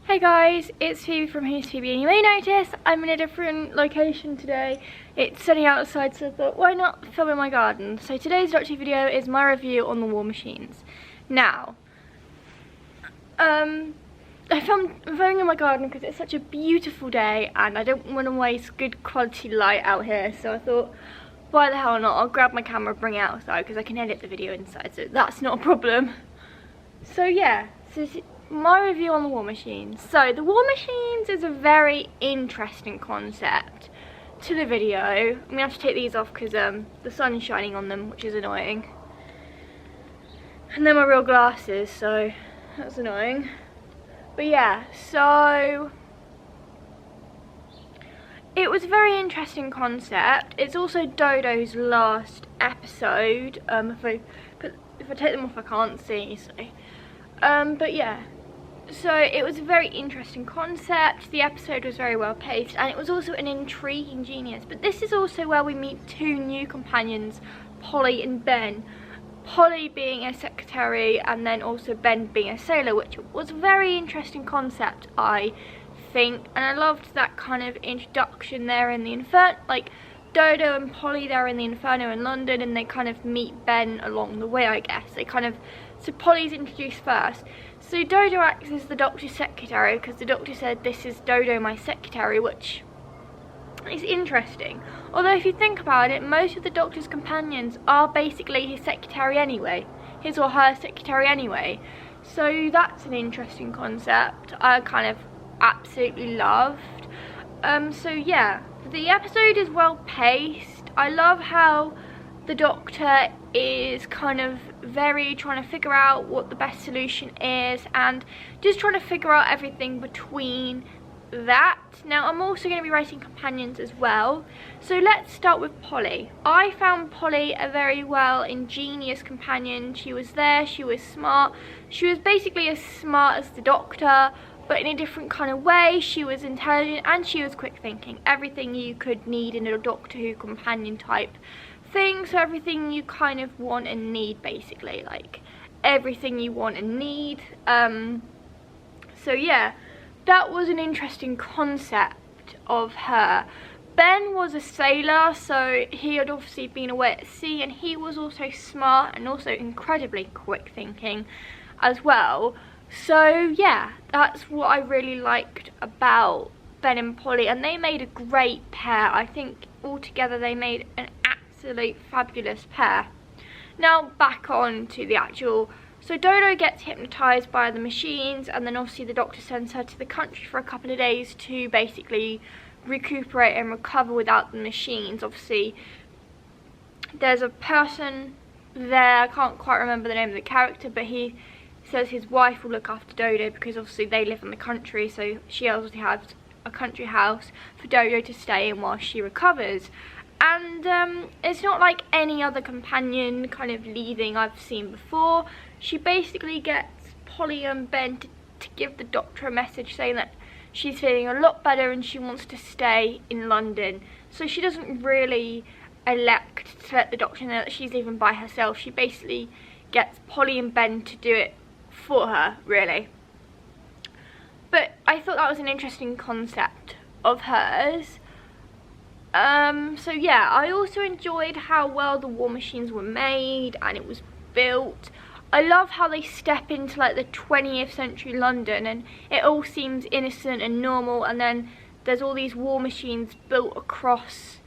Hey guys, it's Phoebe from Who's Phoebe, and you may notice I'm in a different location today. It's sunny outside, so I thought, why not film in my garden? So today's Doctor video is my review on the War Machines. Now, I'm filming in my garden because it's such a beautiful day and I don't want to waste good quality light out here, so I thought, why the hell not? I'll grab my camera, bring it outside because I can edit the video inside, so that's not a problem. So yeah, my review on the War Machines. So the War Machines is a very interesting concept to the video. I'm gonna have to take these off because the sun's shining on them, which is annoying. And they're my real glasses, so that's annoying. But yeah, so it was a very interesting concept. It's also Dodo's last episode. If I take them off I can't see, so but yeah, so it was a very interesting concept. The episode was very well paced and it was also an intriguing genius. But this is also where we meet two new companions, Polly and Ben. Polly being a secretary and then also Ben being a sailor, which was a very interesting concept, I think. And I loved that kind of introduction there in the Inferno, like Dodo and Polly there in the Inferno in London, and they kind of meet Ben along the way, I guess. So Polly's introduced first. So Dodo acts as the Doctor's secretary because the Doctor said, "This is Dodo, my secretary," which is interesting. Although if you think about it, most of the Doctor's companions are basically his secretary anyway. His or her secretary anyway. So that's an interesting concept I kind of absolutely loved. So yeah, the episode is well paced. I love how the Doctor is kind of very trying to figure out what the best solution is and just trying to figure out everything between that. Now I'm also going to be writing companions as well, so let's start with Polly. I found Polly a very well ingenious companion. She was there, she was smart, she was basically as smart as the Doctor but in a different kind of way. She was intelligent and she was quick thinking, everything you could need in a Doctor Who companion type thing. So everything you kind of want and need, basically, like everything you want and need. So yeah, that was an interesting concept of her. Ben was a sailor, so he had obviously been away at sea and he was also smart and also incredibly quick thinking as well. So yeah, that's what I really liked about Ben and Polly, and they made a great pair. I think altogether they made an absolute fabulous pair. Now back on to the actual, so Dodo gets hypnotised by the machines and then obviously the Doctor sends her to the country for a couple of days to basically recuperate and recover without the machines. Obviously there's a person there, I can't quite remember the name of the character, but he says his wife will look after Dodo because obviously they live in the country, so she obviously has a country house for Dodo to stay in while she recovers. And it's not like any other companion kind of leaving I've seen before. She basically gets Polly and Ben to give the Doctor a message saying that she's feeling a lot better and she wants to stay in London. So she doesn't really elect to let the Doctor know that she's leaving by herself. She basically gets Polly and Ben to do it for her, really. But I thought that was an interesting concept of hers. So yeah, I also enjoyed how well the War Machines were made and it was built. I love how they step into like the 20th century London and it all seems innocent and normal, and then there's all these war machines built across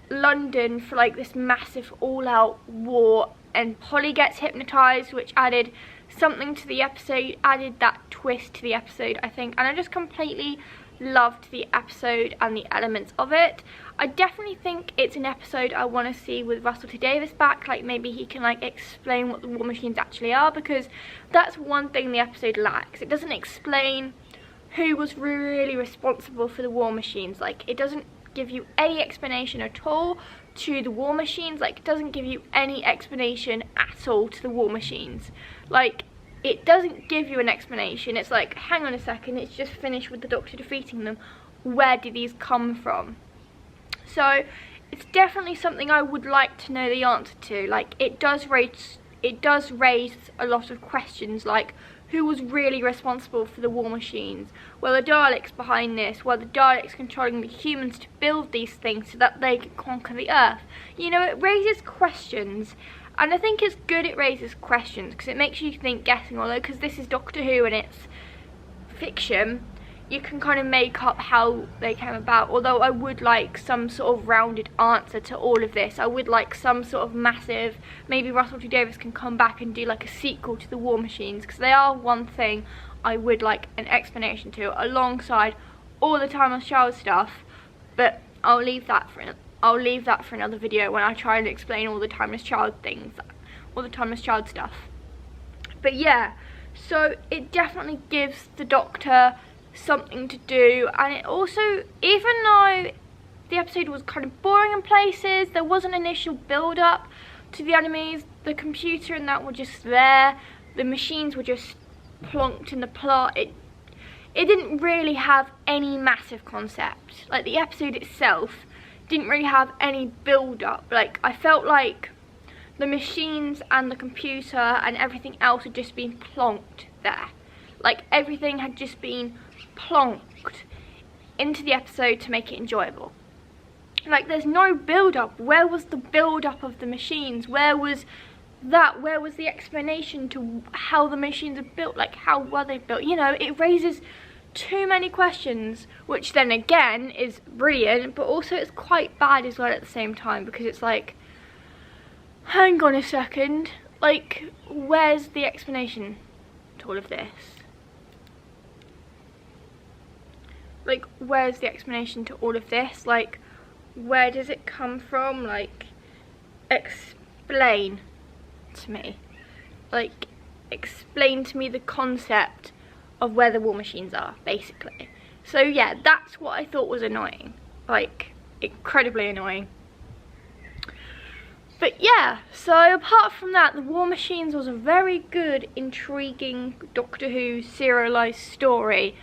London for like this massive all-out war, and Polly gets hypnotised, which added something to the episode, added that twist to the episode, I think, and I just completely loved the episode and the elements of it. I definitely think it's an episode I want to see with Russell T Davies back, like maybe he can like explain what the War Machines actually are, because that's one thing the episode lacks. It doesn't explain who was really responsible for the War Machines. Like, it doesn't give you any explanation at all to the War Machines. Like, it doesn't give you any explanation at all to the War Machines. Like, it doesn't give you an explanation. It's like, hang on a second, it's just finished with the Doctor defeating them. Where did these come from? So it's definitely something I would like to know the answer to. Like, it does raise a lot of questions, like who was really responsible for the war machines? Were the Daleks behind this? Were the Daleks controlling the humans to build these things so that they could conquer the Earth? You know, it raises questions, and I think it's good it raises questions because it makes you think guessing, although because this is Doctor Who and it's fiction, you can kind of make up how they came about. Although I would like some sort of rounded answer to all of this. I would like some sort of massive, maybe Russell T Davies can come back and do like a sequel to the War Machines, because they are one thing I would like an explanation to alongside all the Timeless Child stuff. But I'll leave that for another video when I try and explain all the Timeless Child things, all the Timeless Child stuff. But yeah, so it definitely gives the Doctor something to do, and it also, even though the episode was kind of boring in places, there was an initial build up to the enemies, the computer and that were just there, the machines were just plonked in the plot. It didn't really have any massive concept. Like, the episode itself didn't really have any build up. Like, I felt like the machines and the computer and everything else had just been plonked there. Like, everything had just been plonked into the episode to make it enjoyable. Like, there's no build-up. Where was the build-up of the machines? Where was that? Where was the explanation to how the machines are built? Like, how were they built? You know, it raises too many questions, which then again is brilliant, but also it's quite bad as well at the same time, because it's like, hang on a second, like, where's the explanation to all of this? Like, where's the explanation to all of this? Like, where does it come from? Like, explain to me. Like, explain to me the concept of where the war machines are, basically. So yeah, that's what I thought was annoying. Like, incredibly annoying. But yeah, so apart from that, the War Machines was a very good, intriguing Doctor Who serialised story.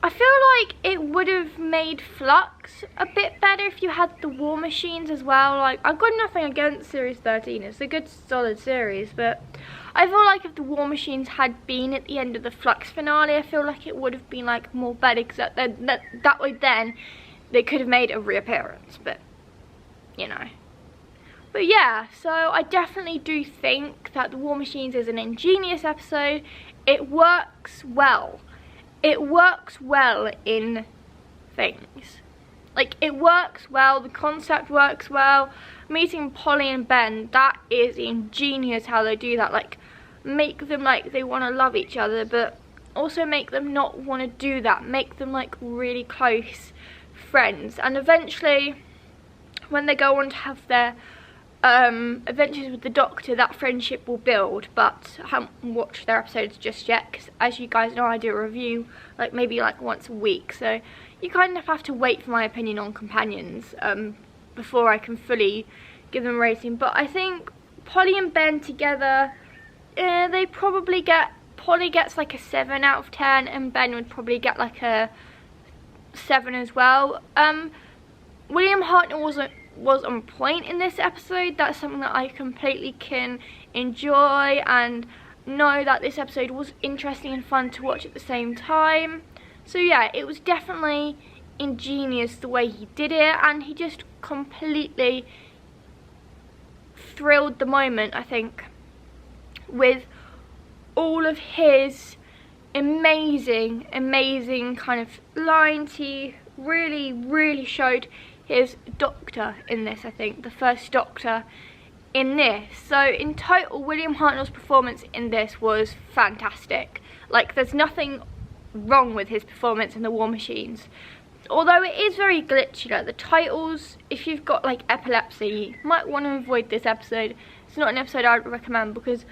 I feel like it would have made Flux a bit better if you had the War Machines as well. Like, I've got nothing against Series 13, it's a good solid series, but I feel like if the War Machines had been at the end of the Flux finale, I feel like it would have been like more better, because that way then they could have made a reappearance, but you know. But yeah, so I definitely do think that the War Machines is an ingenious episode. It works well. It works well in things. Like, it works well, the concept works well. Meeting Polly and Ben, that is ingenious how they do that. Like, make them like they want to love each other, but also make them not want to do that. Make them like really close friends. And eventually, when they go on to have their adventures with the Doctor, that friendship will build. But I haven't watched their episodes just yet, because as you guys know, I do a review like maybe like once a week, so you kind of have to wait for my opinion on companions before I can fully give them a rating. But I think Polly and Ben together, they probably get, Polly gets like a 7 out of 10 and Ben would probably get like a 7 as well. William Hartnell was on point in this episode. That's something that I completely can enjoy and know that this episode was interesting and fun to watch at the same time. So yeah, it was definitely ingenious the way he did it, and he just completely thrilled the moment, I think, with all of his amazing kind of lines. He really showed his Doctor in this, I think, the first Doctor in this. So in total, William Hartnell's performance in this was fantastic. Like, there's nothing wrong with his performance in the War Machines. Although it is very glitchy, like the titles, if you've got like epilepsy, you might want to avoid this episode. It's not an episode I would recommend, because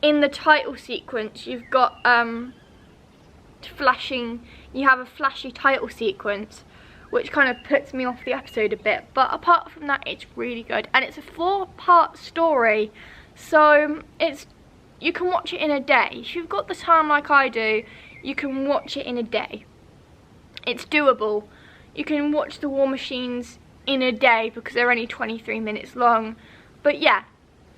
in the title sequence you've got you have a flashy title sequence, which kind of puts me off the episode a bit. But apart from that, it's really good, and it's a 4-part story, so you can watch it in a day. If you've got the time like I do, you can watch it in a day. It's doable. You can watch the War Machines in a day because they're only 23 minutes long. But yeah,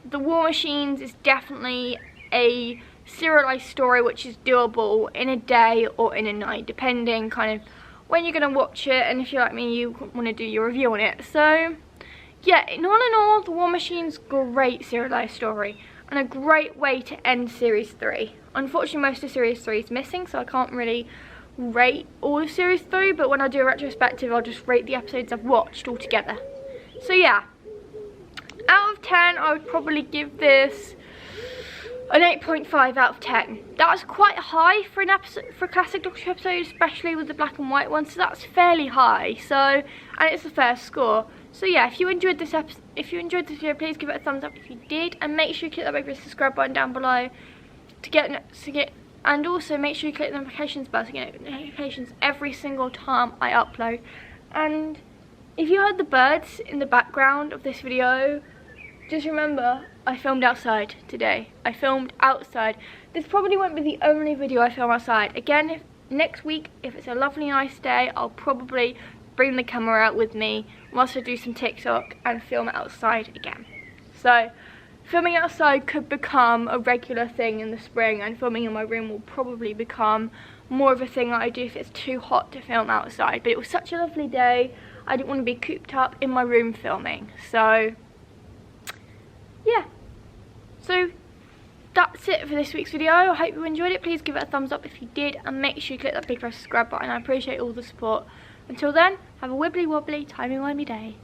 the War Machines is definitely a serialized story which is doable in a day or in a night, depending kind of when you're going to watch it, and if you're like me, you want to do your review on it. So yeah, in all, The War Machine's great serialized story and a great way to end Series 3. Unfortunately, most of Series 3 is missing, so I can't really rate all of Series 3, but when I do a retrospective, I'll just rate the episodes I've watched all together. So yeah, out of 10, I would probably give this an 8.5 out of 10. That's quite high for an episode, for a classic Doctor Who episode, especially with the black and white one, so that's fairly high. So, and it's a fair score. So yeah, if you enjoyed this episode, if you enjoyed this video, please give it a thumbs up if you did, and make sure you click that big subscribe button down below and also make sure you click the notifications bell to get notifications every single time I upload. And if you heard the birds in the background of this video, just remember, I filmed outside today. I filmed outside. This probably won't be the only video I film outside. Again, next week, if it's a lovely nice day, I'll probably bring the camera out with me whilst I do some TikTok and film outside again. So, filming outside could become a regular thing in the spring, and filming in my room will probably become more of a thing that I do if it's too hot to film outside. But it was such a lovely day, I didn't want to be cooped up in my room filming. So yeah, so that's it for this week's video. I hope you enjoyed it. Please give it a thumbs up if you did, and make sure you click that big red subscribe button. I appreciate all the support. Until then, have a wibbly wobbly, timey-wimey day.